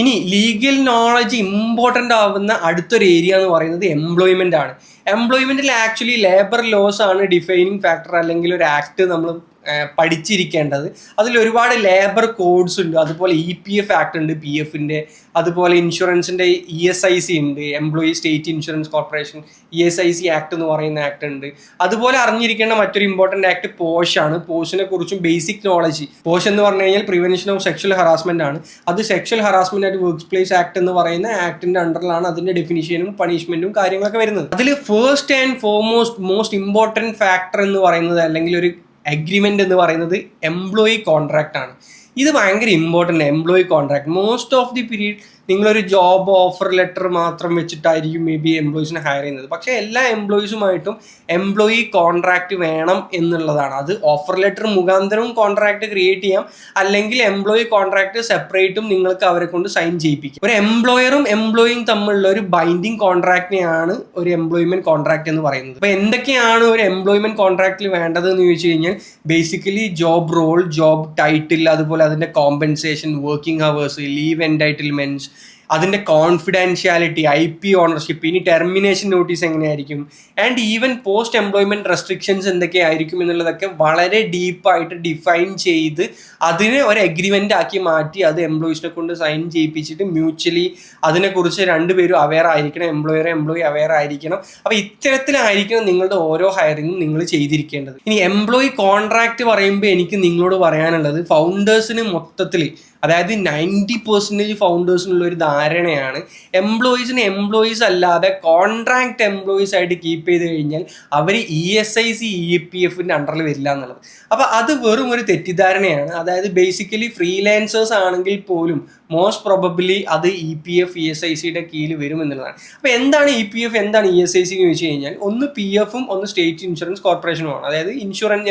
ഇനി legal knowledge important ആവുന്ന അടുത്തൊരു ഏരിയ എന്ന് പറയുന്നത് എംപ്ലോയ്മെൻ്റ് ആണ്. എംപ്ലോയ്മെൻറ്റിൽ ആക്ച്വലി ലേബർ ലോസ് ആണ് ഡിഫൈനിങ് ഫാക്ടർ, അല്ലെങ്കിൽ ഒരു ആക്ട് നമ്മൾ പഠിച്ചിരിക്കേണ്ടത്. അതിൽ ഒരുപാട് ലേബർ കോഡ്സ് ഉണ്ട്. അതുപോലെ EPF ആക്ട് ഉണ്ട്, PF-ൻ്റെ. അതുപോലെ ഇൻഷുറൻസിൻ്റെ ESIC ഉണ്ട്, employee state insurance corporation ESIC act എന്ന് പറയുന്ന ആക്ട് ഉണ്ട്. അതുപോലെ അറിഞ്ഞിരിക്കേണ്ട മറ്റൊരു ഇമ്പോർട്ടൻ്റ് ആക്ട് പോഷ് ആണ്. പോഷിനെ കുറിച്ചും ബേസിക് നോളജ്. പോഷ് എന്ന് പറഞ്ഞു കഴിഞ്ഞാൽ പ്രിവെൻഷൻ ഓഫ് സെക്ഷൽ ഹറാസ്മെന്റ് ആണ്. അത് സെക്ഷൽ ഹറാസ്മെന്റ് ആയിട്ട് വർക്ക് പ്ലേസ് ആക്ട് എന്ന് പറയുന്ന ആക്ടിന്റെ അണ്ടറിലാണ് അതിന്റെ ഡെഫിനിഷനും പണിഷ്മെന്റും കാര്യങ്ങളൊക്കെ വരുന്നത്. അതിൽ first and foremost most important factor എന്ന് പറയുന്നത്, അല്ലെങ്കിൽ ഒരു അഗ്രിമെന്റ് എന്ന് പറയുന്നത് എംപ്ലോയി കോൺട്രാക്ട് ആണ്. ഇത് ഭയങ്കര important. Employee contract most of the period നിങ്ങളൊരു ജോബ് ഓഫർ ലെറ്റർ മാത്രം വെച്ചിട്ടായിരിക്കും മേ ബി എംപ്ലോയീസിനെ ഹയർ ചെയ്യുന്നത്. പക്ഷേ എല്ലാ എംപ്ലോയീസുമായിട്ടും എംപ്ലോയി കോൺട്രാക്ട് വേണം എന്നുള്ളതാണ്. അത് ഓഫർ ലെറ്റർ മുഖാന്തരവും കോൺട്രാക്ട് ക്രിയേറ്റ് ചെയ്യാം, അല്ലെങ്കിൽ എംപ്ലോയി കോൺട്രാക്ട് സെപ്പറേറ്റും നിങ്ങൾക്ക് അവരെ കൊണ്ട് സൈൻ ചെയ്യിപ്പിക്കും. ഒരു എംപ്ലോയറും എംപ്ലോയിയും തമ്മിലുള്ള ഒരു ബൈൻഡിങ് കോൺട്രാക്റ്റിനെയാണ് ഒരു എംപ്ലോയ്മെന്റ് കോൺട്രാക്ട് എന്ന് പറയുന്നത്. അപ്പോൾ എന്തൊക്കെയാണ് ഒരു എംപ്ലോയ്മെന്റ് കോൺട്രാക്റ്റിൽ വേണ്ടത് എന്ന് ചോദിച്ചു കഴിഞ്ഞാൽ, basically job role, job title, അതുപോലെ അതിന്റെ compensation, working hours, leave entitlements, അതിൻ്റെ കോൺഫിഡൻഷ്യാലിറ്റി, IP ഓണർഷിപ്പ്, ഇനി ടെർമിനേഷൻ നോട്ടീസ് എങ്ങനെയായിരിക്കും, and even post employment restrictions എന്തൊക്കെയായിരിക്കും എന്നുള്ളതൊക്കെ വളരെ ഡീപ്പായിട്ട് ഡിഫൈൻ ചെയ്ത് അതിനെ ഒരു അഗ്രിമെൻ്റ് ആക്കി മാറ്റി അത് എംപ്ലോയീസിനെ കൊണ്ട് സൈൻ ചെയ്യിപ്പിച്ചിട്ട് മ്യൂച്വലി അതിനെക്കുറിച്ച് രണ്ടുപേരും അവെയർ ആയിരിക്കണം. എംപ്ലോയി അവെയർ ആയിരിക്കണം. അപ്പോൾ ഇത്തരത്തിലായിരിക്കണം നിങ്ങളുടെ ഓരോ ഹയറിങ്ങും നിങ്ങൾ ചെയ്തിരിക്കേണ്ടത്. ഇനി എംപ്ലോയി കോൺട്രാക്ട് പറയുമ്പോൾ എനിക്ക് നിങ്ങളോട് പറയാനുള്ളത്, ഫൗണ്ടേഴ്സിന് മൊത്തത്തിൽ, അതായത് 90% ഫൗണ്ടേഴ്സിനുള്ള ഒരു ധാരണയാണ് എംപ്ലോയീസിന് എംപ്ലോയീസ് അല്ലാതെ കോൺട്രാക്ട് എംപ്ലോയീസ് ആയിട്ട് കീപ്പ് ചെയ്ത് കഴിഞ്ഞാൽ അവർ ESIC EPF-ൻ്റെ അണ്ടറിൽ വരില്ല എന്നുള്ളത്. അപ്പോൾ അത് വെറും ഒരു തെറ്റിദ്ധാരണയാണ്. അതായത് ബേസിക്കലി ഫ്രീലാൻസേഴ്സ് ആണെങ്കിൽ പോലും മോസ്റ്റ് പ്രോബബ്ലി അത് EPF ESICയുടെ കീഴിൽ വരും എന്നുള്ളതാണ്. അപ്പോൾ എന്താണ് EPF, എന്താണ് ESIC എന്ന് ചോദിച്ചു കഴിഞ്ഞാൽ, ഒന്ന് PF-ഉം ഒന്ന് സ്റ്റേറ്റ് ഇൻഷുറൻസ് കോർപ്പറേഷനുമാണ്. അതായത്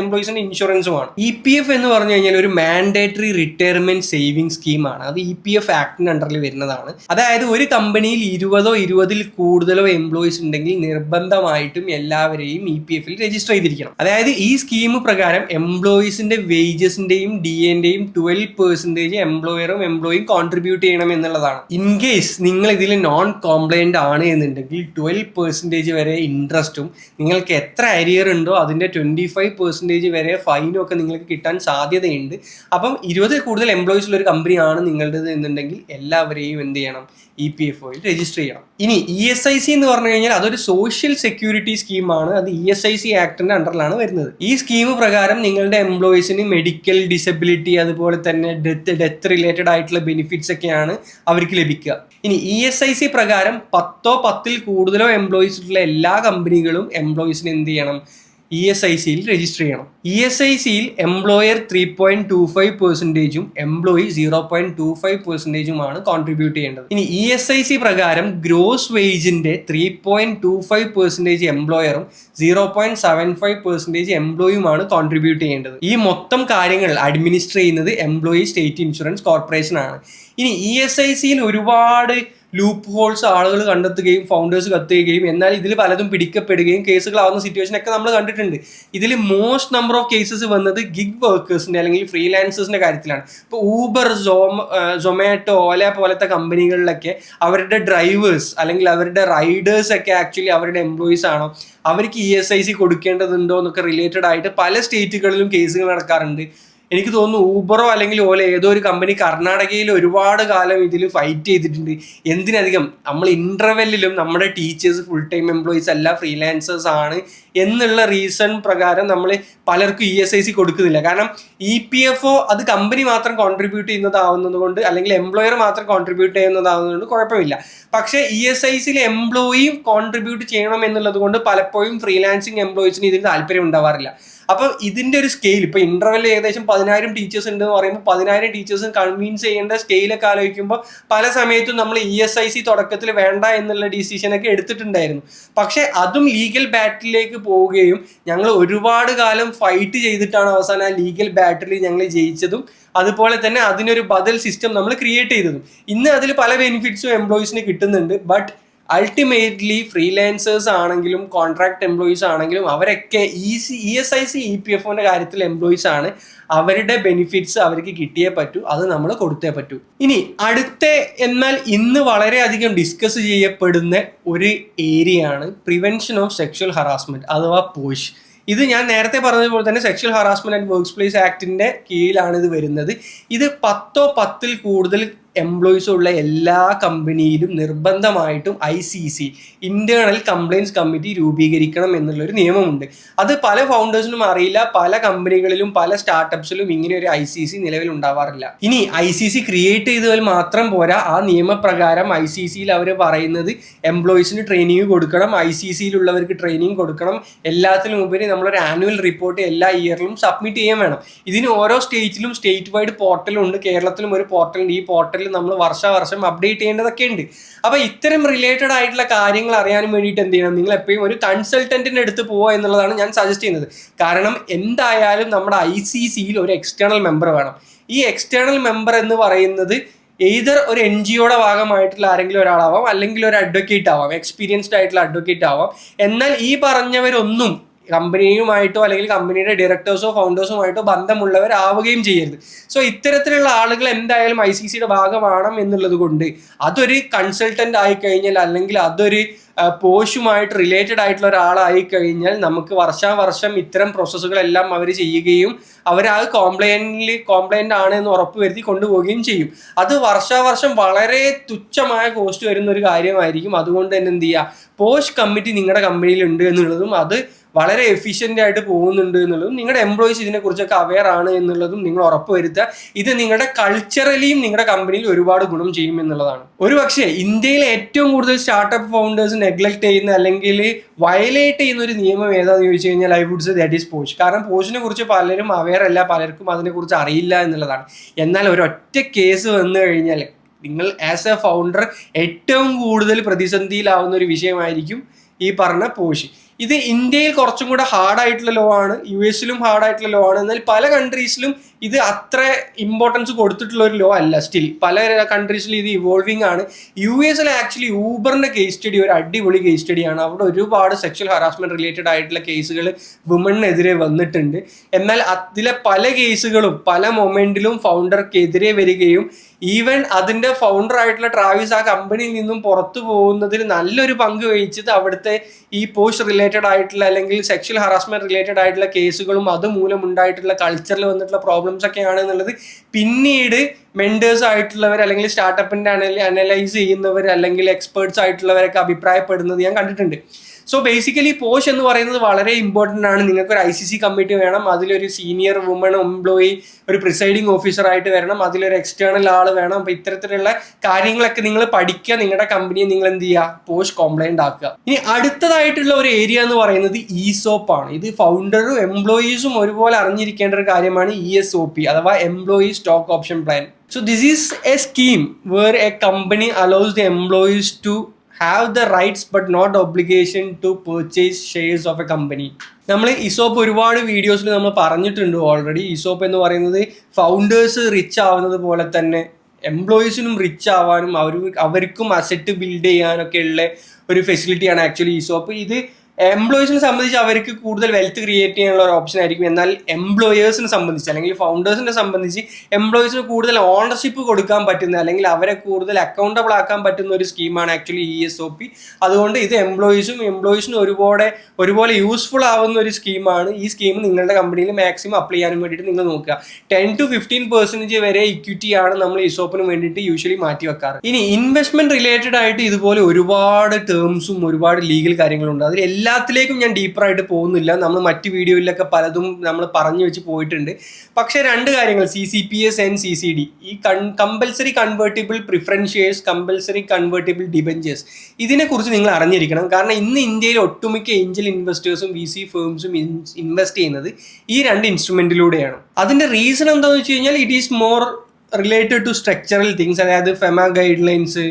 എംപ്ലോയീസിൻ്റെ ഇൻഷുറൻസുമാണ്. EPF എന്ന് പറഞ്ഞു കഴിഞ്ഞാൽ ഒരു മാൻഡേറ്ററി റിട്ടയർമെന്റ് സേവിംഗ് സ്കീമാണ്. അത് EPF ആക്ടിന്റെ അണ്ടറിൽ വരുന്നതാണ്. അതായത് ഒരു കമ്പനിയിൽ 20 കൂടുതലോ എംപ്ലോയീസ് ഉണ്ടെങ്കിൽ നിർബന്ധമായിട്ടും എല്ലാവരെയും EPF-ൽ രജിസ്റ്റർ ചെയ്തിരിക്കണം. അതായത് ഈ സ്കീം പ്രകാരം എംപ്ലോയീസിന്റെ വേജസിന്റെയും DA-ന്റെയും 12% എംപ്ലോയറും എംപ്ലോയിയും കോൺട്രിബ്യൂട്ട് ചെയ്യണം എന്നുള്ളതാണ്. ഇൻ കേസ് നിങ്ങൾ ഇതിൽ നോൺ കോംപ്ലൈന്റ് ആണ് എന്നുണ്ടെങ്കിൽ 12% വരെ ഇൻട്രസ്റ്റും, നിങ്ങൾക്ക് എത്ര അരിയർ ഉണ്ടോ അതിന്റെ 25% വരെ ഫൈനും ഒക്കെ നിങ്ങൾക്ക് കിട്ടാൻ സാധ്യതയുണ്ട്. അപ്പം 20 കൂടുതൽ എംപ്ലോയീസ് ഉള്ള ഒരു കമ്പനിയാണ് നിങ്ങളുടേത് എന്നുണ്ടെങ്കിൽ എല്ലാവരെയും എന്ത് ചെയ്യണം, EPF-ൽ രജിസ്റ്റർ ചെയ്യണം. ഇനി ESIC എന്ന് പറഞ്ഞു കഴിഞ്ഞാൽ അതൊരു സോഷ്യൽ സെക്യൂരിറ്റി സ്കീമാണ്. അത് ESIC ആക്ടിന്റെ അണ്ടറിലാണ് വരുന്നത്. ഈ സ്കീം പ്രകാരം നിങ്ങളുടെ എംപ്ലോയീസിന് മെഡിക്കൽ, ഡിസബിലിറ്റി, അതുപോലെ തന്നെ ഡെത്ത് റിലേറ്റഡ് ആയിട്ടുള്ള ബെനിഫിറ്റ്സ് ഒക്കെയാണ് അവർക്ക് ലഭിക്കുക. ഇനി ESIC പ്രകാരം 10 കൂടുതലോ എംപ്ലോയീസ് ഉള്ള എല്ലാ കമ്പനികളും എംപ്ലോയീസിന് എന്ത് ചെയ്യണം, ESIC-ൽ രജിസ്റ്റർ ചെയ്യണം. ESIC-ൽ എംപ്ലോയർ 3.25%, എംപ്ലോയി 0.25% കോൺട്രിബ്യൂട്ട് ചെയ്യേണ്ടത്. ഇനി ESIC പ്രകാരം ഗ്രോസ് വേജിന്റെ 3.25% എംപ്ലോയറും 0.75% എംപ്ലോയിയുമാണ് കോൺട്രിബ്യൂട്ട് ചെയ്യേണ്ടത്. ഈ മൊത്തം കാര്യങ്ങൾ അഡ്മിനിസ്റ്റർ ചെയ്യുന്നത് എംപ്ലോയി സ്റ്റേറ്റ് ഇൻഷുറൻസ് കോർപ്പറേഷൻ ആണ്. ഇനി ESIC-ൽ ഒരുപാട് ലൂപ്പ് ഹോൾസ് ആളുകൾ കണ്ടെത്തുകയും ഫൗണ്ടേഴ്സ് കത്തുകയും, എന്നാൽ ഇതിൽ പലതും പിടിക്കപ്പെടുകയും കേസുകളാവുന്ന സിറ്റുവേഷൻ ഒക്കെ നമ്മൾ കണ്ടിട്ടുണ്ട്. ഇതിൽ മോസ്റ്റ് നമ്പർ ഓഫ് കേസസ് വന്നത് ഗിഗ് വർക്കേഴ്സിന്റെ അല്ലെങ്കിൽ ഫ്രീലാൻസേഴ്സിന്റെ കാര്യത്തിലാണ്. ഇപ്പോൾ ഊബർ, സൊമാറ്റോ, ഓല പോലത്തെ കമ്പനികളിലൊക്കെ അവരുടെ ഡ്രൈവേഴ്സ് അല്ലെങ്കിൽ അവരുടെ റൈഡേഴ്സ് ഒക്കെ ആക്ച്വലി അവരുടെ എംപ്ലോയീസ് ആണോ, അവർക്ക് ESIC കൊടുക്കേണ്ടതുണ്ടോ എന്നൊക്കെ റിലേറ്റഡ് ആയിട്ട് പല സ്റ്റേറ്റുകളിലും കേസുകൾ നടക്കാറുണ്ട്. എനിക്ക് തോന്നുന്നു ഊബറോ അല്ലെങ്കിൽ ഓല ഏതോ ഒരു കമ്പനി കർണാടകയിൽ ഒരുപാട് കാലം ഇതിൽ ഫൈറ്റ് ചെയ്തിട്ടുണ്ട്. എന്തിനധികം നമ്മൾ ഇന്റർവെല്ലിലും നമ്മുടെ ടീച്ചേഴ്സ് ഫുൾ ടൈം എംപ്ലോയീസ് അല്ല, ഫ്രീലാൻസേഴ്സ് ആണ് എന്നുള്ള റീസൺ പ്രകാരം നമ്മൾ പലർക്കും ESIC കൊടുക്കുന്നില്ല. കാരണം EPFO അത് കമ്പനി മാത്രം കോൺട്രിബ്യൂട്ട് ചെയ്യുന്നതാവുന്നത് കൊണ്ട്, അല്ലെങ്കിൽ എംപ്ലോയർ മാത്രം കോൺട്രിബ്യൂട്ട് ചെയ്യുന്നതാവുന്നത് കൊണ്ട് കുഴപ്പമില്ല. പക്ഷേ ESICയിൽ എംപ്ലോയിയും കോൺട്രിബ്യൂട്ട് ചെയ്യണം എന്നുള്ളത് കൊണ്ട് പലപ്പോഴും ഫ്രീലാൻസിങ് എംപ്ലോയീസിന് ഇതിന് താല്പര്യം ഉണ്ടാവാറില്ല. അപ്പം ഇതിന്റെ ഒരു സ്കെയിൽ, ഇപ്പൊ ഇന്റർവെൽ ഏകദേശം 10,000 ടീച്ചേഴ്സ് ഉണ്ട് എന്ന് പറയുമ്പോൾ 10,000 ടീച്ചേഴ്സും കൺവിൻസ് ചെയ്യേണ്ട സ്കെയിലൊക്കെ ആലോചിക്കുമ്പോൾ പല സമയത്തും നമ്മൾ ESIC തുടക്കത്തിൽ വേണ്ട എന്നുള്ള ഡിസിഷനൊക്കെ എടുത്തിട്ടുണ്ടായിരുന്നു. പക്ഷെ അതും ലീഗൽ ബാറ്റിലേക്ക് പോവുകയും ഞങ്ങൾ ഒരുപാട് കാലം ഫൈറ്റ് ചെയ്തിട്ടാണ് അവസാനം ആ ലീഗൽ ബാറ്റിൽ ഞങ്ങൾ ജയിച്ചതും, അതുപോലെ തന്നെ അതിനൊരു ബദൽ സിസ്റ്റം നമ്മൾ ക്രിയേറ്റ് ചെയ്തതും. ഇന്ന് അതിൽ പല ബെനിഫിറ്റ്സും എംപ്ലോയീസിന് കിട്ടുന്നുണ്ട്. ബട്ട് അൾട്ടിമേറ്റ്ലി ഫ്രീലാൻസേഴ്സ് ആണെങ്കിലും കോൺട്രാക്ട് എംപ്ലോയീസ് ആണെങ്കിലും അവരൊക്കെ ESIC EPFOന്റെ കാര്യത്തിൽ എംപ്ലോയീസ് ആണ്. അവരുടെ ബെനിഫിറ്റ്സ് അവർക്ക് കിട്ടിയേ പറ്റൂ, അത് നമ്മൾ കൊടുത്തേ പറ്റൂ. ഇനി അടുത്ത എന്നാൽ ഇന്ന് വളരെയധികം ഡിസ്കസ് ചെയ്യപ്പെടുന്ന ഒരു ഏരിയ ആണ് പ്രിവെൻഷൻ ഓഫ് സെക്ഷൽ ഹറാസ്മെന്റ് അഥവാ പോഷ്. ഇത് ഞാൻ നേരത്തെ പറഞ്ഞതുപോലെ തന്നെ sexual harassment and works place ആക്ടിന്റെ കീഴിലാണ് ഇത് വരുന്നത്. ഇത് 10 കൂടുതൽ എംപ്ലോയീസ് ഉള്ള എല്ലാ കമ്പനിയിലും നിർബന്ധമായിട്ടും ICC ഇന്റേണൽ കംപ്ലയിൻസ് കമ്മിറ്റി രൂപീകരിക്കണം എന്നുള്ളൊരു നിയമമുണ്ട്. അത് പല ഫൗണ്ടേഴ്സിനും അറിയില്ല, പല കമ്പനികളിലും പല സ്റ്റാർട്ടപ്സിലും ഇങ്ങനെ ഒരു ICC നിലവിൽ ഉണ്ടാവാറില്ല. ഇനി ICC ക്രിയേറ്റ് ചെയ്തതിൽ മാത്രം പോരാ, ആ നിയമപ്രകാരം ICCയിൽ അവർ പറയുന്നത് എംപ്ലോയീസിന് ട്രെയിനിങ് കൊടുക്കണം, ICCയിലുള്ളവർക്ക് ട്രെയിനിങ് കൊടുക്കണം, എല്ലാത്തിനും ഉപരി നമ്മളൊരു ആനുവൽ റിപ്പോർട്ട് എല്ലാ ഇയറിലും സബ്മിറ്റ് ചെയ്യാൻ വേണം. ഇതിന് ഓരോ സ്റ്റേറ്റിലും സ്റ്റേറ്റ് വൈഡ് പോർട്ടലുണ്ട്. കേരളത്തിലും ഒരു പോർട്ടലുണ്ട്. ഈ പോർട്ടലിൽ നമ്മൾ വർഷം അപ്ഡേറ്റ് ചെയ്യേണ്ടതൊക്കെ ഉണ്ട്. അപ്പൊ ഇത്തരം റിലേറ്റഡ് ആയിട്ടുള്ള കാര്യങ്ങൾ അറിയാനും വേണ്ടിയിട്ട് എന്ത് ചെയ്യണം, നിങ്ങൾ എപ്പോഴും ഒരു കൺസൾട്ടന്റിന്റെ അടുത്ത് പോവുക എന്നുള്ളതാണ് ഞാൻ സജസ്റ്റ് ചെയ്യുന്നത്. കാരണം എന്തായാലും നമ്മുടെ ICCയിൽ ഒരു എക്സ്റ്റേണൽ മെമ്പർ വേണം. ഈ എക്സ്റ്റേണൽ മെമ്പർ എന്ന് പറയുന്നത് എയ്തർ ഒരു NGOയുടെ ഭാഗമായിട്ടുള്ള ആരെങ്കിലും ഒരാളാവാം, അല്ലെങ്കിൽ ഒരു അഡ്വക്കേറ്റ് ആവാം, എക്സ്പീരിയൻസ്ഡ് ആയിട്ടുള്ള അഡ്വക്കേറ്റ് ആവാം. എന്നാൽ ഈ പറഞ്ഞവരൊന്നും കമ്പനിയുമായിട്ടോ അല്ലെങ്കിൽ കമ്പനിയുടെ ഡയറക്ടേഴ്സോ ഫൗണ്ടേഴ്സുമായിട്ടോ ബന്ധമുള്ളവരാവുകയും ചെയ്യരുത്. സോ ഇത്തരത്തിലുള്ള ആളുകൾ എന്തായാലും ICCയുടെ ഭാഗമാണം എന്നുള്ളത് കൊണ്ട് അതൊരു കൺസൾട്ടന്റ് ആയി കഴിഞ്ഞാൽ അല്ലെങ്കിൽ അതൊരു പോഷുമായിട്ട് റിലേറ്റഡ് ആയിട്ടുള്ള ഒരാളായി കഴിഞ്ഞാൽ നമുക്ക് വർഷം ഇത്തരം പ്രോസസ്സുകളെല്ലാം അവർ ചെയ്യുകയും അവർ അത് കോംപ്ലയന്റ് ആണ് എന്ന് ഉറപ്പുവരുത്തി കൊണ്ടുപോവുകയും ചെയ്യും. അത് വർഷം വളരെ തുച്ഛമായ കോസ്റ്റ് വരുന്ന ഒരു കാര്യമായിരിക്കും. അതുകൊണ്ട് തന്നെ എന്ത് ചെയ്യുക, പോഷ് കമ്മിറ്റി നിങ്ങളുടെ കമ്പനിയിൽ ഉണ്ട് എന്നുള്ളതും അത് വളരെ എഫിഷ്യൻ്റ് ആയിട്ട് പോകുന്നുണ്ട് എന്നുള്ളതും നിങ്ങളുടെ എംപ്ലോയീസ് ഇതിനെക്കുറിച്ചൊക്കെ അവെയർ ആണ് എന്നുള്ളതും നിങ്ങൾ ഉറപ്പുവരുത്തുക. ഇത് നിങ്ങളുടെ കൾച്ചറലിയും നിങ്ങളുടെ കമ്പനിയിൽ ഒരുപാട് ഗുണം ചെയ്യും എന്നുള്ളതാണ്. ഒരു പക്ഷേ ഇന്ത്യയിലെ ഏറ്റവും കൂടുതൽ സ്റ്റാർട്ടപ്പ് ഫൗണ്ടേഴ്സ് നെഗ്ലക്ട് ചെയ്യുന്ന അല്ലെങ്കിൽ വയലേറ്റ് ചെയ്യുന്ന ഒരു നിയമം ഏതാണെന്ന് ചോദിച്ചു കഴിഞ്ഞാൽ I would say that is POSH. കാരണം പോഷിനെ കുറിച്ച് പലരും അവെയർ അല്ല, പലർക്കും അതിനെക്കുറിച്ച് അറിയില്ല എന്നുള്ളതാണ്. എന്നാൽ ഒരൊറ്റ കേസ് വന്നു കഴിഞ്ഞാൽ നിങ്ങൾ ആസ് എ ഫൗണ്ടർ ഏറ്റവും കൂടുതൽ പ്രതിസന്ധിയിലാവുന്ന ഒരു വിഷയമായിരിക്കും ഈ പറഞ്ഞ പോഷ്. ഇത് ഇന്ത്യയിൽ കുറച്ചും കൂടെ ഹാർഡായിട്ടുള്ള ലോ ആണ്, US-ലും ഹാർഡായിട്ടുള്ള ലോ ആണ്. എന്നാൽ പല കൺട്രീസിലും ഇത് അത്ര ഇമ്പോർട്ടൻസ് കൊടുത്തിട്ടുള്ള ഒരു ലോ അല്ല. സ്റ്റിൽ പല കൺട്രീസിലും ഇത് ഇവോൾവിംഗ് ആണ്. US-ൽ ആക്ച്വലി ഊബറിന്റെ കേസ് സ്റ്റഡി ഒരു അടിപൊളി കേസ് സ്റ്റഡിയാണ്. അവിടെ ഒരുപാട് സെക്ഷൽ ഹറാസ്മെന്റ് റിലേറ്റഡ് ആയിട്ടുള്ള കേസുകൾ വുമണിനെതിരെ വന്നിട്ടുണ്ട്. എന്നാൽ അതിലെ പല കേസുകളും പല മൊമെന്റിലും ഫൗണ്ടർക്കെതിരെ വരികയും ഈവൻ അതിന്റെ ഫൗണ്ടർ ആയിട്ടുള്ള ട്രാവിസ് ആ കമ്പനിയിൽ നിന്നും പുറത്തു പോകുന്നതിൽ നല്ലൊരു പങ്ക് വഹിച്ചത് അവിടുത്തെ ഈ പോസ്റ്റ് റിലേറ്റഡ് ആയിട്ടുള്ള അല്ലെങ്കിൽ സെക്ഷൽ ഹറാസ്മെന്റ് റിലേറ്റഡ് ആയിട്ടുള്ള കേസുകളും അതുമൂലം ഉണ്ടായിട്ടുള്ള കൾച്ചറിൽ വന്നിട്ടുള്ള പ്രോബ്ലംസ് ഒക്കെയാണ് എന്നുള്ളത് പിന്നീട് മെന്റേഴ്സ് ആയിട്ടുള്ളവർ അല്ലെങ്കിൽ സ്റ്റാർട്ടപ്പിന്റെ അനലൈസ് ചെയ്യുന്നവർ അല്ലെങ്കിൽ എക്സ്പേർട്സ് ആയിട്ടുള്ളവരൊക്കെ അഭിപ്രായപ്പെടുന്നത് ഞാൻ കണ്ടിട്ടുണ്ട്. സോ ബേസിക്കലി പോഷ് എന്ന് പറയുന്നത് വളരെ ഇമ്പോർട്ടൻ്റ് ആണ്. നിങ്ങൾക്കൊരു ICC കമ്മിറ്റി വേണം, അതിലൊരു സീനിയർ വുമൺ എംപ്ലോയി ഒരു പ്രിസൈഡിങ് ഓഫീസറായിട്ട് വരണം, അതിലൊരു എക്സ്റ്റേണൽ ആൾ വേണം. അപ്പോൾ ഇത്തരത്തിലുള്ള കാര്യങ്ങളൊക്കെ നിങ്ങൾ പഠിക്കുക, നിങ്ങളുടെ കമ്പനിയെ നിങ്ങൾ എന്ത് ചെയ്യുക, പോഷ് കോംപ്ലൈന്റ് ആക്കുക. ഇനി അടുത്തതായിട്ടുള്ള ഒരു ഏരിയ എന്ന് പറയുന്നത് ESOP ആണ്. ഇത് ഫൗണ്ടറും എംപ്ലോയീസും ഒരുപോലെ അറിഞ്ഞിരിക്കേണ്ട ഒരു കാര്യമാണ് ESOP അഥവാ employee stock option plan. So this is a scheme where a company allows the employees to have the rights but not obligation to purchase shares of a company. നമ്മൾ ESOP ഒരുപാട് വീഡിയോസിൽ നമ്മൾ പറഞ്ഞിട്ടുണ്ട് ഓൾറെഡി. ESOP എന്ന് പറയുന്നത് founders rich ആവുന്നത് പോലെ തന്നെ എംപ്ലോയീസിനും റിച്ച് ആവാനും അവർക്കും അസറ്റ് ബിൽഡ് ചെയ്യാനൊക്കെ ഉള്ള ഒരു ഫെസിലിറ്റിയാണ് ആക്ച്വലി ESOP. ഇത് എംപ്ലോയീസിനെ സംബന്ധിച്ച് അവർക്ക് കൂടുതൽ വെൽത്ത് ക്രിയേറ്റ് ചെയ്യാനുള്ള ഒരു ഓപ്ഷൻ ആയിരിക്കും. എന്നാൽ എംപ്ലോയേഴ്സിനെ സംബന്ധിച്ച് അല്ലെങ്കിൽ ഫൗണ്ടേഴ്സിനെ സംബന്ധിച്ച് എംപ്ലോയീസിന് കൂടുതൽ ഓണർഷിപ്പ് കൊടുക്കാൻ പറ്റുന്ന അല്ലെങ്കിൽ അവരെ കൂടുതൽ അക്കൗണ്ടബിൾ ആക്കാൻ പറ്റുന്ന ഒരു സ്കീമാണ് ആക്ച്വലി ESOP. അതുകൊണ്ട് ഇത് എംപ്ലോയീസിനും ഒരുപോലെ യൂസ്ഫുൾ ആവുന്ന ഒരു സ്കീമാണ്. ഈ സ്കീം നിങ്ങളുടെ കമ്പനിയിൽ മാക്സിമം അപ്ലൈ ചെയ്യാനും വേണ്ടിയിട്ട് നിങ്ങൾ നോക്കുക. 10 to 15% വരെ ഇക്വിറ്റിയാണ് നമ്മൾ ESOPന് വേണ്ടിയിട്ട് യൂഷ്വലി മാറ്റി വെക്കാറ്. ഇനി ഇൻവെസ്റ്റ്മെന്റ് റിലേറ്റഡ് ആയിട്ട് ഇതുപോലെ ഒരുപാട് ടേംസും ഒരുപാട് ലീഗൽ കാര്യങ്ങളുണ്ട്. അതിൽ എല്ലാത്തിലേക്കും ഞാൻ ഡീപ്പറായിട്ട് പോകുന്നില്ല. നമ്മൾ മറ്റ് വീഡിയോയിലൊക്കെ പലതും നമ്മൾ പറഞ്ഞു വെച്ച് പോയിട്ടുണ്ട്. പക്ഷേ 2 കാര്യങ്ങൾ CCPS ആൻഡ് CCD, ഈ compulsory convertible preference shares, compulsory convertible debentures, ഇതിനെക്കുറിച്ച് നിങ്ങൾ അറിഞ്ഞിരിക്കണം. കാരണം ഇന്ന് ഇന്ത്യയിൽ ഒട്ടുമിക്ക ഏഞ്ചൽ ഇൻവെസ്റ്റേഴ്സും VC ഫേംസും ഇൻവെസ്റ്റ് ചെയ്യുന്നത് ഈ 2 ഇൻസ്ട്രുമെന്റിലൂടെയാണ്. അതിന്റെ റീസൺ എന്താണെന്ന് വെച്ച് കഴിഞ്ഞാൽ it is more related to structural things. അതായത് FEMA ഗൈഡ് ലൈൻസ്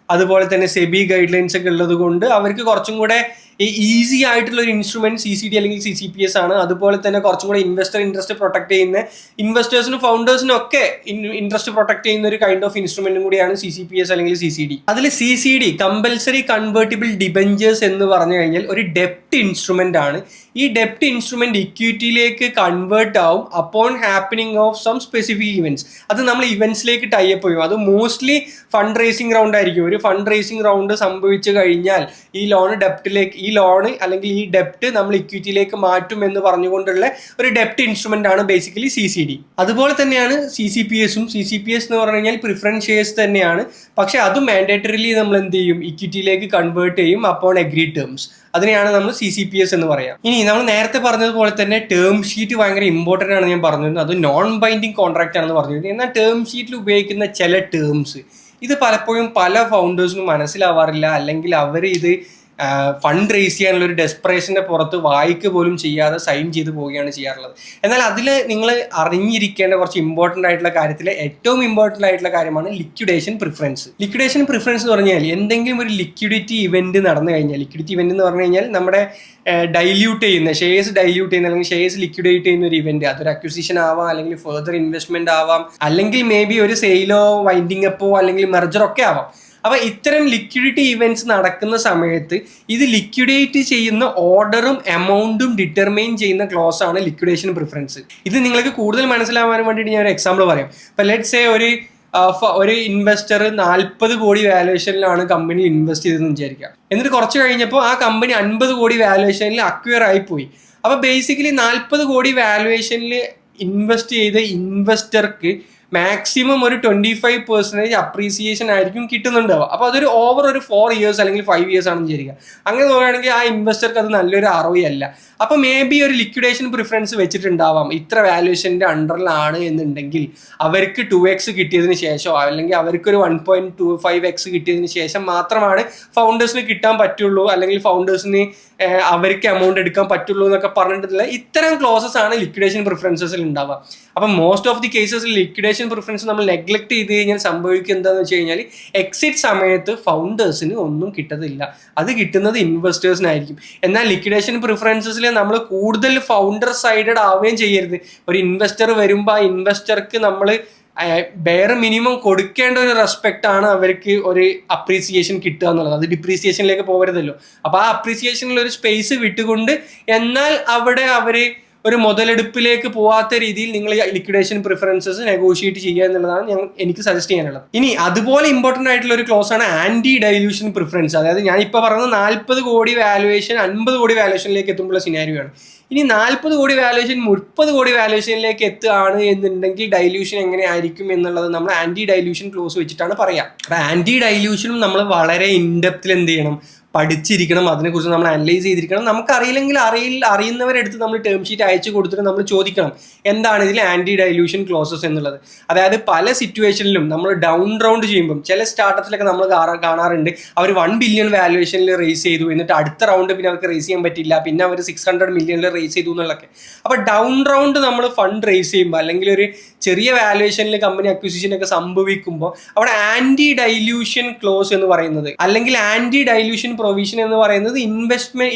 അതുപോലെ തന്നെ SEBI ഗൈഡ് ലൈൻസ് ഒക്കെ ഉള്ളത് കൊണ്ട് അവർക്ക് കുറച്ചും കൂടെ ഈസി ആയിട്ടുള്ള ഒരു ഇൻസ്ട്രുമെന്റ് CCD അല്ലെങ്കിൽ CCPS ആണ്. അതുപോലെ തന്നെ കുറച്ചും കൂടെ ഇൻട്രസ്റ്റ് പ്രൊട്ടക്ട് ചെയ്യുന്ന ഇൻവെസ്റ്റേഴ്സിനും ഫൗണ്ടേഴ്സിനും ഒക്കെ ഇൻട്രസ്റ്റ് പ്രൊട്ടക്ട് ചെയ്യുന്ന ഒരു കൈൻഡ് ഓഫ് ഇൻസ്ട്രുമെന്റും കൂടിയാണ് CCPS അല്ലെങ്കിൽ CCD. അതിൽ CCD കമ്പൽസറി കൺവേർട്ടിബിൾ ഡിബഞ്ചേഴ്സ് എന്ന് പറഞ്ഞു കഴിഞ്ഞാൽ ഒരു ഡെപ്റ്റ് ഇൻസ്ട്രുമെന്റ് ആണ്. ഈ ഡെപ്റ്റ് ഇൻസ്ട്രുമെന്റ് ഇക്വിറ്റിയിലേക്ക് കൺവേർട്ട് ആവും upon happening of some specific events. അത് നമ്മൾ ഇവന്റ്സിലേക്ക് ടൈപ്പ് ചെയ്യും. അത് മോസ്റ്റ്ലി ഫണ്ട് റേസിംഗ് റൗണ്ട് ആയിരിക്കും. ഒരു ഫണ്ട് റേസിംഗ് റൗണ്ട് സംഭവിച്ചു കഴിഞ്ഞാൽ ഈ ലോൺ അല്ലെങ്കിൽ ഈ ഡെപ്റ്റ് നമ്മൾ ഇക്വിറ്റിയിലേക്ക് മാറ്റും എന്ന് പറഞ്ഞുകൊണ്ടുള്ള ഒരു ഡെപ്റ്റ് ഇൻസ്ട്രുമെന്റ് ആണ് ബേസിക്കലി CCD. അതുപോലെ തന്നെയാണ് CCPSഉം. CCPS എന്ന് പറഞ്ഞു കഴിഞ്ഞാൽ പ്രിഫറൻസ് ഷെയർസ് തന്നെയാണ്. പക്ഷെ അത് മാൻഡേറ്ററിലി നമ്മൾ എന്ത് ചെയ്യും, ഇക്വിറ്റിയിലേക്ക് കൺവേർട്ട് ചെയ്യും അപ്പോൺ അഗ്രി ടേംസ്. അതിനെയാണ് നമ്മൾ CCPS എന്ന് പറയാം. ഇനി നമ്മൾ നേരത്തെ പറഞ്ഞതുപോലെ തന്നെ ടേം ഷീറ്റ് ഭയങ്കര ഇമ്പോർട്ടൻ്റ് ആണ് ഞാൻ പറഞ്ഞിരുന്നത്. അത് നോൺ ബൈൻഡിങ് കോൺട്രാക്റ്റ് ആണെന്ന് പറഞ്ഞിരുന്നത്. എന്നാൽ ടേം ഷീറ്റിൽ ഉപയോഗിക്കുന്ന ചില ടേംസ് ഇത് പലപ്പോഴും പല ഫൗണ്ടേഴ്സിനും മനസ്സിലാവാറില്ല, അല്ലെങ്കിൽ അവർ ഇത് ഫണ്ട് റേസ് ചെയ്യാനുള്ള ഒരു ഡെസ്പറേഷൻ്റെ പുറത്ത് വായിക്ക് പോലും ചെയ്യാതെ സൈൻ ചെയ്ത് പോവുകയാണ് ചെയ്യാറുള്ളത്. എന്നാൽ അതിൽ നിങ്ങൾ അറിഞ്ഞിരിക്കേണ്ട കുറച്ച് ഇമ്പോർട്ടൻ്റ് ആയിട്ടുള്ള കാര്യത്തിൽ ഏറ്റവും ഇമ്പോർട്ടൻ്റ് ആയിട്ടുള്ള കാര്യമാണ് ലിക്വിഡേഷൻ പ്രിഫറൻസ്. ലിക്വിഡേഷൻ പ്രിഫറൻസ് എന്ന് പറഞ്ഞാൽ എന്തെങ്കിലും ഒരു ലിക്വിഡിറ്റി ഇവന്റ് നടന്നു കഴിഞ്ഞാൽ, ലിക്വിഡിറ്റി ഇവന്റ് എന്ന് പറഞ്ഞു കഴിഞ്ഞാൽ നമ്മുടെ ഷെയർസ് ഡൈല്യൂട്ട് ചെയ്യുന്ന അല്ലെങ്കിൽ ഷെയർസ് ലിക്വിഡേറ്റ് ചെയ്യുന്ന ഒരു ഇവന്റ്, അതൊരു അക്വിസിഷൻ ആവാം, അല്ലെങ്കിൽ ഫെർദർ ഇൻവെസ്റ്റ്മെന്റ് ആവാം, അല്ലെങ്കിൽ മേ ബി ഒരു സെയിലോ വൈൻഡിങ് അപ്പോ അല്ലെങ്കിൽ മെർജറോ ഒക്കെ ആവാം. അപ്പൊ ഇത്തരം ലിക്വിഡിറ്റി ഇവന്റ്സ് നടക്കുന്ന സമയത്ത് ഇത് ലിക്വിഡേറ്റ് ചെയ്യുന്ന ഓർഡറും എമൗണ്ടും ഡിറ്റർമൈൻ ചെയ്യുന്ന ക്ലോസ് ആണ് ലിക്വിഡേഷൻ പ്രിഫറൻസ്. ഇത് നിങ്ങൾക്ക് കൂടുതൽ മനസ്സിലാവാൻ വേണ്ടിയിട്ട് ഞാൻ ഒരു എക്സാമ്പിൾ പറയാം. ഇപ്പൊ ലെറ്റ്സ് സേ ഒരു ഇൻവെസ്റ്റർ 40 കോടി വാല്യുവേഷനിലാണ് കമ്പനിയിൽ ഇൻവെസ്റ്റ് ചെയ്തതെന്ന് വിചാരിക്കുക. എന്നിട്ട് കുറച്ച് കഴിഞ്ഞപ്പോൾ ആ കമ്പനി 50 കോടി വാല്യുവേഷനിൽ അക്വയർ ആയിപ്പോയി. അപ്പൊ ബേസിക്കലി 40 കോടി വാല്യുവേഷനിൽ ഇൻവെസ്റ്റ് ചെയ്ത ഇൻവെസ്റ്റർക്ക് മാക്സിമം ഒരു 25% അപ്രീസിയേഷൻ ആയിരിക്കും കിട്ടുന്നുണ്ടാവുക. അപ്പോൾ അതൊരു ഓവർ ഒരു 4 ഇയേഴ്സ് അല്ലെങ്കിൽ 5 ഇയേഴ്സ് ആണെന്ന് വിചാരിക്കുക. അങ്ങനെ നോക്കുകയാണെങ്കിൽ ആ ഇൻവെസ്റ്റർക്ക് അത് നല്ലൊരു ROI അല്ല. അപ്പോൾ മേ ബി ഒരു ലിക്വിഡേഷൻ പ്രിഫറൻസ് വെച്ചിട്ടുണ്ടാവാം. ഇത്ര വാല്യുവേഷൻ്റെ അണ്ടറിലാണ് എന്നുണ്ടെങ്കിൽ അവർക്ക് 2x കിട്ടിയതിന് ശേഷം, അല്ലെങ്കിൽ അവർക്ക് ഒരു 1.25x കിട്ടിയതിന് ശേഷം മാത്രമാണ് ഫൗണ്ടേഴ്സിന് കിട്ടാൻ പറ്റുള്ളൂ, അല്ലെങ്കിൽ ഫൗണ്ടേഴ്സിന് അവർക്ക് എമൗണ്ട് എടുക്കാൻ പറ്റുള്ളൂ എന്നൊക്കെ പറഞ്ഞിട്ടുള്ള ഇത്തരം ക്ലോസസ് ആണ് ലിക്വിഡേഷൻ പ്രിഫറൻസസിൽ ഉണ്ടാവുക. അപ്പം മോസ്റ്റ് ഓഫ് ദി കേസസിൽ ലിക്വിഡേഷൻ പ്രിഫറൻസ് നമ്മൾ നെഗ്ലക്ട് ചെയ്ത് കഴിഞ്ഞാൽ സംഭവിക്കുക എന്താണെന്ന് വെച്ച് കഴിഞ്ഞാൽ എക്സിറ്റ് സമയത്ത് ഫൗണ്ടേഴ്സിന് ഒന്നും കിട്ടത്തില്ല, അത് കിട്ടുന്നത് ഇൻവെസ്റ്റേഴ്സിനായിരിക്കും. എന്നാൽ ലിക്വിഡേഷൻ പ്രിഫറൻസസിൽ നമ്മൾ കൂടുതൽ ഫൗണ്ടർ സൈഡഡ് ആവുകയും ചെയ്യരുത്. ഒരു ഇൻവെസ്റ്റർ വരുമ്പോൾ ആ ഇൻവെസ്റ്റർക്ക് നമ്മൾ ബെയർ മിനിമം കൊടുക്കേണ്ട ഒരു റെസ്പെക്റ്റ് ആണ് അവർക്ക് ഒരു അപ്രീസിയേഷൻ കിട്ടുക എന്നുള്ളത്. അത് ഡിപ്രീസിയേഷനിലേക്ക് പോകരുതല്ലോ. അപ്പോൾ ആ അപ്രീസിയേഷനിൽ ഒരു സ്പേസ് വിട്ടുകൊണ്ട് എന്നാൽ അവിടെ അവർ ഒരു മുതലെടുപ്പിലേക്ക് പോവാത്ത രീതിയിൽ നിങ്ങൾ ലിക്വിഡേഷൻ പ്രിഫറൻസസ് നെഗോഷിയേറ്റ് ചെയ്യുക എന്നുള്ളതാണ് എനിക്ക് സജസ്റ്റ് ചെയ്യാനുള്ളത്. ഇനി അതുപോലെ ഇമ്പോർട്ടൻ്റ് ആയിട്ടുള്ള ഒരു ക്ലോസ് ആണ് ആന്റി ഡൈല്യൂഷൻ പ്രിഫറൻസ്. അതായത് ഞാൻ ഇപ്പോൾ പറഞ്ഞത് 40 കോടി വാല്യുവേഷൻ 50 കോടി വാല്യുവേഷനിലേക്ക് എത്തുമ്പോൾ സിനാരിയോ ആണ്. ഇനി 40 കോടി വാല്യുവേഷൻ 30 കോടി വാല്യുവേഷനിലേക്ക് എത്തുകയാണ് എന്നുണ്ടെങ്കിൽ ഡൈല്യൂഷൻ എങ്ങനെ ആയിരിക്കും എന്നുള്ളത് നമ്മൾ ആന്റി ഡൈല്യൂഷൻ ക്ലോസ് വെച്ചിട്ടാണ് പറയാം. അപ്പോൾ ആന്റി ഡൈല്യൂഷനും നമ്മൾ വളരെ ഇൻഡെപ്തിൽ എന്ത് ചെയ്യണം, പഠിച്ചിരിക്കണം, അതിനെക്കുറിച്ച് നമ്മൾ അനലൈസ് ചെയ്തിരിക്കണം. നമുക്കറിയില്ലെങ്കിൽ അറിയുന്നവരെടുത്ത് നമ്മൾ ടേം ഷീറ്റ് അയച്ചു കൊടുത്തിട്ട് നമ്മൾ ചോദിക്കണം എന്താണ് ഇതിൽ ആന്റി ഡൈല്യൂഷൻ ക്ലോസസ് എന്നുള്ളത്. അതായത് പല സിറ്റുവേഷനിലും നമ്മൾ ഡൗൺ റൗണ്ട് ചെയ്യുമ്പം ചില സ്റ്റാർട്ടപ്സിലൊക്കെ നമ്മൾ കാണാറുണ്ട്, അവർ 1 ബില്യൺ വാല്യുവേഷനിൽ റേസ് ചെയ്തു, എന്നിട്ട് അടുത്ത റൗണ്ട് പിന്നെ അവർക്ക് റേസ് ചെയ്യാൻ പറ്റില്ല, പിന്നെ അവർ 600 മില്യണിൽ റേസ് ചെയ്തു എന്നുള്ളതൊക്കെ. അപ്പോൾ ഡൗൺ റൗണ്ട് നമ്മൾ ഫണ്ട് റേസ് ചെയ്യുമ്പോൾ അല്ലെങ്കിൽ ഒരു ചെറിയ വാല്യുവേഷനിൽ കമ്പനി അക്വിസിഷനൊക്കെ സംഭവിക്കുമ്പോൾ അവിടെ ആന്റി ഡൈല്യൂഷൻ ക്ലോസ് എന്ന് പറയുന്നത്, അല്ലെങ്കിൽ ആന്റി ഡൈല്യൂഷൻ പ്രൊവിഷൻ എന്ന് പറയുന്നത്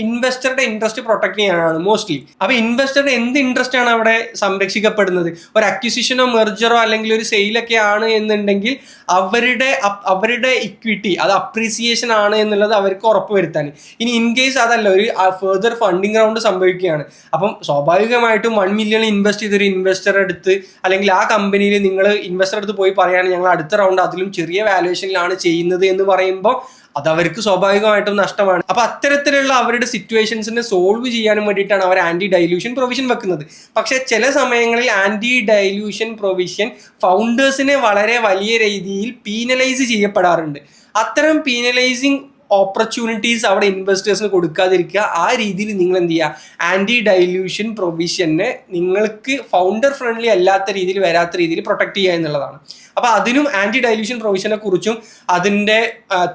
ഇൻവെസ്റ്ററുടെ ഇൻട്രസ്റ്റ് പ്രൊട്ടക്ട് ചെയ്യാനാണ് മോസ്റ്റ്ലി. അപ്പൊ ഇൻവെസ്റ്ററുടെ എന്ത് ഇൻട്രസ്റ്റ് ആണ് അവിടെ സംരക്ഷിക്കപ്പെടുന്നത്? ഒരു അക്വിസിഷനോ മെർജറോ അല്ലെങ്കിൽ ഒരു സെയിലൊക്കെ ആണ് എന്നുണ്ടെങ്കിൽ അവരുടെ ഇക്വിറ്റി അത് അപ്രീസിയേഷൻ ആണ് എന്നുള്ളത് അവർക്ക് ഉറപ്പുവരുത്താൻ. ഇനി ഇൻ കേസ് അതല്ല, ഒരു ഫെർദർ ഫണ്ടിങ് റൗണ്ട് സംഭവിക്കുകയാണ്, അപ്പം സ്വാഭാവികമായിട്ടും 1 മില്യൺ ഇൻവെസ്റ്റ് ചെയ്തൊരു ഇൻവെസ്റ്റർ അടുത്ത് അല്ലെങ്കിൽ ആ കമ്പനിയിൽ നിങ്ങൾ ഇൻവെസ്റ്റർ അടുത്ത് പോയി പറയുകയാണ് ഞങ്ങൾ അടുത്ത റൗണ്ട് അതിലും ചെറിയ വാല്യുവേഷനിലാണ് ചെയ്യുന്നത് എന്ന് പറയുമ്പോൾ അത് അവർക്ക് സ്വാഭാവികമായിട്ടും നഷ്ടമാണ്. അപ്പൊ അത്തരത്തിലുള്ള അവരുടെ സിറ്റുവേഷൻസിനെ സോൾവ് ചെയ്യാനും വേണ്ടിയിട്ടാണ് അവർ ആന്റി ഡൈല്യൂഷൻ പ്രൊവിഷൻ വെക്കുന്നത്. പക്ഷെ ചില സമയങ്ങളിൽ ആന്റി ഡൈല്യൂഷൻ പ്രൊവിഷൻ ഫൗണ്ടേഴ്സിനെ വളരെ വലിയ രീതിയിൽ പീനലൈസ് ചെയ്യപ്പെടാറുണ്ട്. അത്തരം പീനലൈസിങ് ഓപ്പർച്യൂണിറ്റീസ് അവിടെ ഇൻവെസ്റ്റേഴ്സിന് കൊടുക്കാതിരിക്കുക. ആ രീതിയിൽ നിങ്ങൾ എന്ത് ചെയ്യുക, ആന്റി ഡൈല്യൂഷൻ പ്രൊവിഷനെ നിങ്ങൾക്ക് ഫൗണ്ടർ ഫ്രണ്ട്ലി അല്ലാത്ത രീതിയിൽ വരാത്ത രീതിയിൽ പ്രൊട്ടക്ട് ചെയ്യുക എന്നുള്ളതാണ്. അപ്പോൾ അതിനും ആന്റി ഡൈല്യൂഷൻ പ്രൊവിഷനെ കുറിച്ചും അതിന്റെ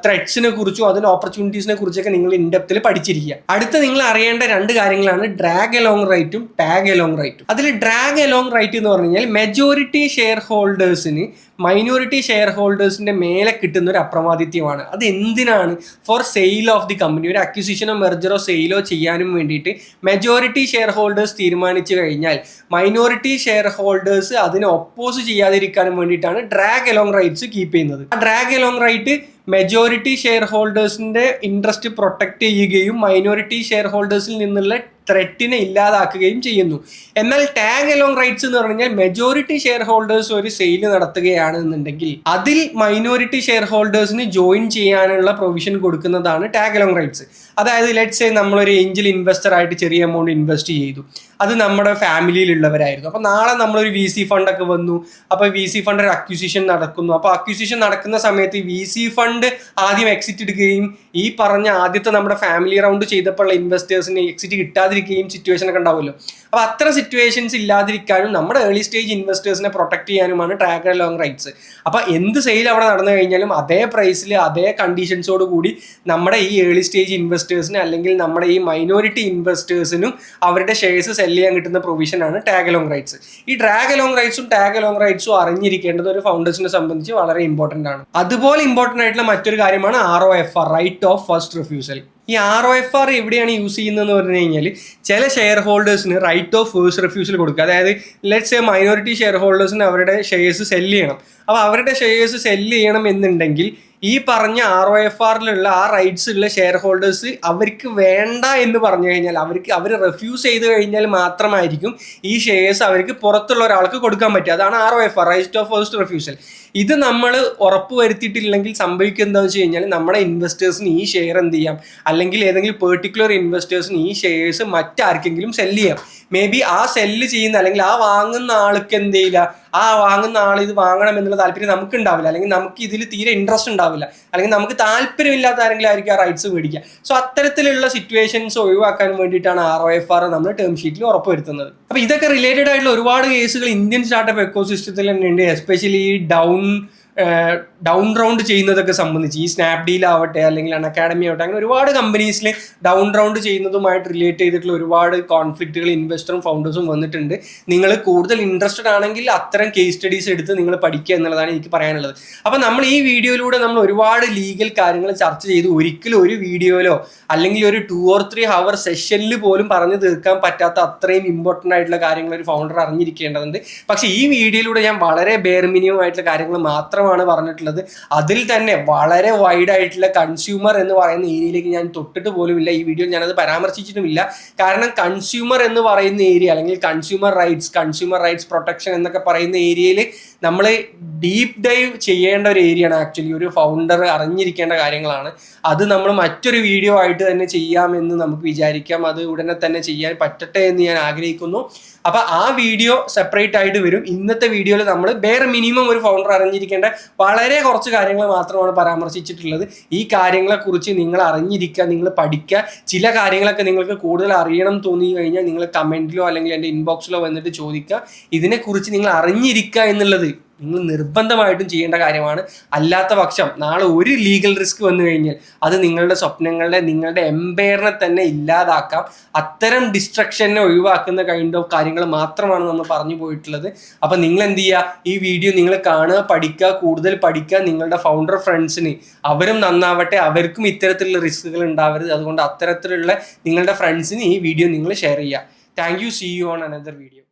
ത്രെഡ്സിനെ കുറിച്ചും അതിന്റെ ഓപ്പർച്യൂണിറ്റീസിനെ കുറിച്ചൊക്കെ നിങ്ങൾ ഇൻഡെപ്തിൽ പഠിച്ചിരിക്കുക. അടുത്ത നിങ്ങൾ അറിയേണ്ട 2 കാര്യങ്ങളാണ് ഡ്രാഗ് അലോങ് റൈറ്റും ടാഗ് അലോങ് റൈറ്റും. അതിൽ ഡ്രാഗ് അലോങ് റൈറ്റ് എന്ന് പറഞ്ഞു കഴിഞ്ഞാൽ മെജോറിറ്റി ഷെയർ ഹോൾഡേഴ്സിന് മൈനോറിറ്റി ഷെയർ ഹോൾഡേഴ്സിന്റെ മേലെ കിട്ടുന്ന ഒരു അപ്രമാദിത്യമാണ്. അത് എന്തിനാണ്? For sale of the company. ഒരു അക്വിസിഷനോ മെർജറോ സെയിലോ ചെയ്യാനും വേണ്ടിയിട്ട് മെജോറിറ്റി ഷെയർ ഹോൾഡേഴ്സ് തീരുമാനിച്ചു കഴിഞ്ഞാൽ മൈനോറിറ്റി ഷെയർ ഹോൾഡേഴ്സ് അതിനെ ഒപ്പോസ് ചെയ്യാതിരിക്കാനും വേണ്ടിയിട്ടാണ് ഡ്രാഗ് അലോങ് റൈറ്റ്സ് കീപ്പ് ചെയ്യുന്നത്. ആ drag along right majority share ഹോൾഡേഴ്സിന്റെ ഇൻട്രസ്റ്റ് പ്രൊട്ടക്ട് ചെയ്യുകയും മൈനോറിറ്റി ഷെയർ ഹോൾഡേഴ്സിൽ നിന്നുള്ള ത്രെറ്റിനെ ഇല്ലാതാക്കുകയും ചെയ്യുന്നു. എന്നാൽ ടാഗ് അലോങ് റൈറ്റ്സ് എന്ന് പറഞ്ഞാൽ മെജോറിറ്റി ഷെയർ ഹോൾഡേഴ്സ് ഒരു സെയിൽ നടത്തുകയാണെന്നുണ്ടെങ്കിൽ അതിൽ മൈനോറിറ്റി ഷെയർ ഹോൾഡേഴ്സിന് ജോയിൻ ചെയ്യാനുള്ള പ്രൊവിഷൻ കൊടുക്കുന്നതാണ് ടാഗ് അലോങ് റൈറ്റ്സ്. അതായത് ലെറ്റ്സ് സേ നമ്മളൊരു ഏഞ്ചൽ ഇൻവെസ്റ്റർ ആയിട്ട് ചെറിയ എമൗണ്ട് ഇൻവെസ്റ്റ് ചെയ്തു. അത് നമ്മുടെ ഫാമിലിയിലുള്ളവരായിരുന്നു. അപ്പോൾ നാളെ നമ്മളൊരു VC ഫണ്ടൊക്കെ വന്നു. അപ്പോൾ VC ഫണ്ട് ഒരു അക്വിസിഷൻ നടക്കുന്നു. അപ്പോൾ അക്വിസിഷൻ നടക്കുന്ന സമയത്ത് VC ഫണ്ട് ആദ്യം എക്സിറ്റ് എടുക്കുകയും ഈ പറഞ്ഞ ആദ്യത്തെ നമ്മുടെ ഫാമിലി റൗണ്ട് ചെയ്തപ്പോഴുള്ള ഇൻവെസ്റ്റേഴ്സിന് എക്സിറ്റ് കിട്ടാതിരിക്കുകയും സിറ്റുവേഷൻ ഒക്കെ ഉണ്ടാവുമല്ലോ. അപ്പോൾ അത്ര സിറ്റുവേഷൻസ് ഇല്ലാതിരിക്കാനും നമ്മുടെ ഏർലി സ്റ്റേജ് ഇൻവെസ്റ്റേഴ്സിനെ പ്രൊട്ടക്ട് ചെയ്യാനുമാണ് ടാഗ് അലോങ് റൈറ്റ്സ്. അപ്പോൾ എന്ത് സെയിൽ അവിടെ നടന്നു കഴിഞ്ഞാലും അതേ പ്രൈസിൽ അതേ കണ്ടീഷൻസോട് കൂടി നമ്മുടെ ഈ ഏർലി സ്റ്റേജ് ഇൻവെസ്റ്റേഴ്സിന് അല്ലെങ്കിൽ നമ്മുടെ ഈ മൈനോറിറ്റി ഇൻവെസ്റ്റേഴ്സിനും അവരുടെ ഷെയർസ് സെല് ചെയ്യാൻ കിട്ടുന്ന പ്രൊവിഷനാണ് ടാഗ് അലോങ് റൈറ്റ്സ്. ഈ ഡ്രാഗ് അലോങ് റൈറ്റ്സും ടാഗ് അലോങ് റൈറ്റ്സും അറിഞ്ഞിരിക്കേണ്ടത് ഒരു ഫൗണ്ടേഴ്സിനെ സംബന്ധിച്ച് വളരെ ഇമ്പോർട്ടൻ്റ് ആണ്. അതുപോലെ ഇമ്പോർട്ടൻ്റ് ആയിട്ടുള്ള മറ്റൊരു കാര്യമാണ് ROFR, right of first refusal. ഈ ROFR എവിടെയാണ് യൂസ് ചെയ്യുന്നതെന്ന് പറഞ്ഞു കഴിഞ്ഞാൽ ചില ഷെയർ ഹോൾഡേഴ്സിന് റൈറ്റ് ഓഫ് ഫസ്റ്റ് റിഫ്യൂസൽ കൊടുക്കുക. അതായത് ലെറ്റ്സ് സേ മൈനോറിറ്റി ഷെയർ ഹോൾഡേഴ്സിന് അവരുടെ ഷെയർസ് സെല്ല് ചെയ്യണം. അപ്പോൾ അവരുടെ ഷെയർസ് സെല്ല് ചെയ്യണം എന്നുണ്ടെങ്കിൽ ഈ പറഞ്ഞ ROFRലുള്ള ആ റൈറ്റ്സ് ഉള്ള ഷെയർ ഹോൾഡേഴ്സ് അവർക്ക് വേണ്ട എന്ന് പറഞ്ഞു കഴിഞ്ഞാൽ അവർ റെഫ്യൂസ് ചെയ്ത് കഴിഞ്ഞാൽ മാത്രമായിരിക്കും ഈ ഷെയർസ് അവർക്ക് പുറത്തുള്ള ഒരാൾക്ക് കൊടുക്കാൻ പറ്റുക. അതാണ് ROFR, right of first refusal. ഇത് നമ്മൾ ഉറപ്പ് വരുത്തിയിട്ടില്ലെങ്കിൽ സംഭവിക്കുക എന്താണെന്ന് വെച്ച് കഴിഞ്ഞാൽ നമ്മുടെ ഇൻവെസ്റ്റേഴ്സിന് ഈ ഷെയർ എന്ത് ചെയ്യാം, അല്ലെങ്കിൽ ഏതെങ്കിലും പെർട്ടിക്കുലർ ഇൻവെസ്റ്റേഴ്സിന് ഈ ഷെയർസ് മറ്റാർക്കെങ്കിലും സെല്ല് ചെയ്യാം. മേ ബി ആ സെല്ല് ചെയ്യുന്ന അല്ലെങ്കിൽ ആ വാങ്ങുന്ന ആൾക്ക് എന്ത് ചെയ്യില്ല, ആ വാങ്ങുന്ന ആൾ ഇത് വാങ്ങണം എന്നുള്ള താല്പര്യം നമുക്ക് ഉണ്ടാവില്ല, അല്ലെങ്കിൽ നമുക്ക് ഇതിൽ തീരെ ഇൻട്രസ്റ്റ് ഉണ്ടാവില്ല, അല്ലെങ്കിൽ നമുക്ക് താല്പര്യമില്ലാത്ത ആരെങ്കിലും ആയിരിക്കും ആ റൈറ്റ്സ് മേടിക്കുക. സോ അത്തരത്തിലുള്ള സിറ്റുവേഷൻസ് ഒഴിവാക്കാൻ വേണ്ടിയിട്ടാണ് ROFR നമ്മൾ ടേം ഷീറ്റിൽ ഉറപ്പുവരുത്തുന്നത്. അപ്പോൾ ഇതൊക്കെ റിലേറ്റഡ് ആയിട്ടുള്ള ഒരുപാട് കേസുകൾ ഇന്ത്യൻ സ്റ്റാർട്ടപ്പ് എക്കോസിസ്റ്റത്തിൽ തന്നെ ഉണ്ട്. എസ്പെഷ്യലി ഈ ഡൗൺ റൗണ്ട് ചെയ്യുന്നതൊക്കെ സംബന്ധിച്ച് ഈ സ്നാപ്ഡീൽ ആവട്ടെ അല്ലെങ്കിൽ അൺഅക്കാഡമി ആവട്ടെ, അങ്ങനെ ഒരുപാട് കമ്പനീസിൽ ഡൗൺ റൗണ്ട് ചെയ്യുന്നതുമായിട്ട് റിലേറ്റ് ചെയ്തിട്ടുള്ള ഒരുപാട് കോൺഫ്ലിക്റ്റുകൾ ഇൻവെസ്റ്ററും ഫൗണ്ടേഴ്സും വന്നിട്ടുണ്ട്. നിങ്ങൾ കൂടുതൽ ഇൻട്രസ്റ്റഡ് ആണെങ്കിൽ അത്തരം കേസ് സ്റ്റഡീസ് എടുത്ത് നിങ്ങൾ പഠിക്കുക എന്നുള്ളതാണ് എനിക്ക് പറയാനുള്ളത്. അപ്പോൾ നമ്മൾ ഈ വീഡിയോയിലൂടെ നമ്മൾ ഒരുപാട് ലീഗൽ കാര്യങ്ങൾ ചർച്ച ചെയ്തു. ഒരിക്കലും ഒരു വീഡിയോയിലോ അല്ലെങ്കിൽ ഒരു 2 or 3 hour സെഷനിൽ പോലും പറഞ്ഞു തീർക്കാൻ പറ്റാത്ത അത്രയും ഇമ്പോർട്ടൻ്റ് ആയിട്ടുള്ള കാര്യങ്ങൾ ഒരു ഫൗണ്ടർ അറിഞ്ഞിരിക്കേണ്ടതുണ്ട്. പക്ഷേ ഈ വീഡിയോയിലൂടെ ഞാൻ വളരെ ബെയർ മിനിമം ആയിട്ടുള്ള കാര്യങ്ങൾ മാത്രമാണ് പറഞ്ഞിട്ടുള്ളത്. അതിൽ തന്നെ വളരെ വൈഡ് ആയിട്ടുള്ള കൺസ്യൂമർ എന്ന് പറയുന്ന ഏരിയയിലേക്ക് ഞാൻ തൊട്ടിട്ട് പോലുമില്ല. ഈ വീഡിയോയിൽ ഞാനത് പരാമർശിച്ചിട്ടുമില്ല. കാരണം കൺസ്യൂമർ എന്ന് പറയുന്ന ഏരിയ അല്ലെങ്കിൽ കൺസ്യൂമർ റൈറ്റ്സ് പ്രൊട്ടക്ഷൻ എന്നൊക്കെ പറയുന്ന ഏരിയയിൽ നമ്മൾ ഡീപ്പ് ഡൈവ് ചെയ്യേണ്ട ഒരു ഏരിയയാണ്. ആക്ച്വലി ഒരു ഫൗണ്ടർ അറിഞ്ഞിരിക്കേണ്ട കാര്യങ്ങളാണ്. അത് നമ്മൾ മറ്റൊരു വീഡിയോ ആയിട്ട് തന്നെ ചെയ്യാമെന്ന് നമുക്ക് വിചാരിക്കാം. അത് ഉടനെ തന്നെ ചെയ്യാൻ പറ്റട്ടെ എന്ന് ഞാൻ ആഗ്രഹിക്കുന്നു. അപ്പോൾ ആ വീഡിയോ സെപ്പറേറ്റ് ആയിട്ട് വരും. ഇന്നത്തെ വീഡിയോയിൽ നമ്മൾ ബെയർ മിനിമം ഒരു ഫൗണ്ടർ അറിഞ്ഞിരിക്കേണ്ട വളരെ കുറച്ച് കാര്യങ്ങൾ മാത്രമാണ് പരാമർശിച്ചിട്ടുള്ളത്. ഈ കാര്യങ്ങളെക്കുറിച്ച് നിങ്ങൾ അറിഞ്ഞിരിക്കുക, നിങ്ങൾ പഠിക്കുക. ചില കാര്യങ്ങളൊക്കെ നിങ്ങൾക്ക് കൂടുതൽ അറിയണം തോന്നി കഴിഞ്ഞാൽ നിങ്ങൾ കമൻറ്റിലോ അല്ലെങ്കിൽ എൻ്റെ ഇൻബോക്സിലോ വന്നിട്ട് ചോദിക്കുക. ഇതിനെക്കുറിച്ച് നിങ്ങൾ അറിഞ്ഞിരിക്കുക എന്നുള്ളത് നിങ്ങൾ നിർബന്ധമായിട്ടും ചെയ്യേണ്ട കാര്യമാണ്. അല്ലാത്ത പക്ഷം നാളെ ഒരു ലീഗൽ റിസ്ക് വന്നു കഴിഞ്ഞാൽ അത് നിങ്ങളുടെ സ്വപ്നങ്ങളുടെ, നിങ്ങളുടെ എംപയറിനെ തന്നെ ഇല്ലാതാക്കാം. അത്തരം ഡിസ്ട്രക്ഷനെ ഒഴിവാക്കുന്ന കൈൻഡ് ഓഫ് കാര്യങ്ങൾ മാത്രമാണ് നമ്മൾ പറഞ്ഞു പോയിട്ടുള്ളത്. അപ്പം നിങ്ങൾ എന്ത് ചെയ്യുക, ഈ വീഡിയോ നിങ്ങൾ കാണുക, പഠിക്കുക, കൂടുതൽ പഠിക്കുക. നിങ്ങളുടെ ഫൗണ്ടർ ഫ്രണ്ട്സിന് അവരും നന്നാവട്ടെ, അവർക്കും ഇത്തരത്തിലുള്ള റിസ്കുകൾ ഉണ്ടാവരുത്. അതുകൊണ്ട് അത്തരത്തിലുള്ള നിങ്ങളുടെ ഫ്രണ്ട്സിന് ഈ വീഡിയോ നിങ്ങൾ ഷെയർ ചെയ്യുക. Thank you. See you on another video.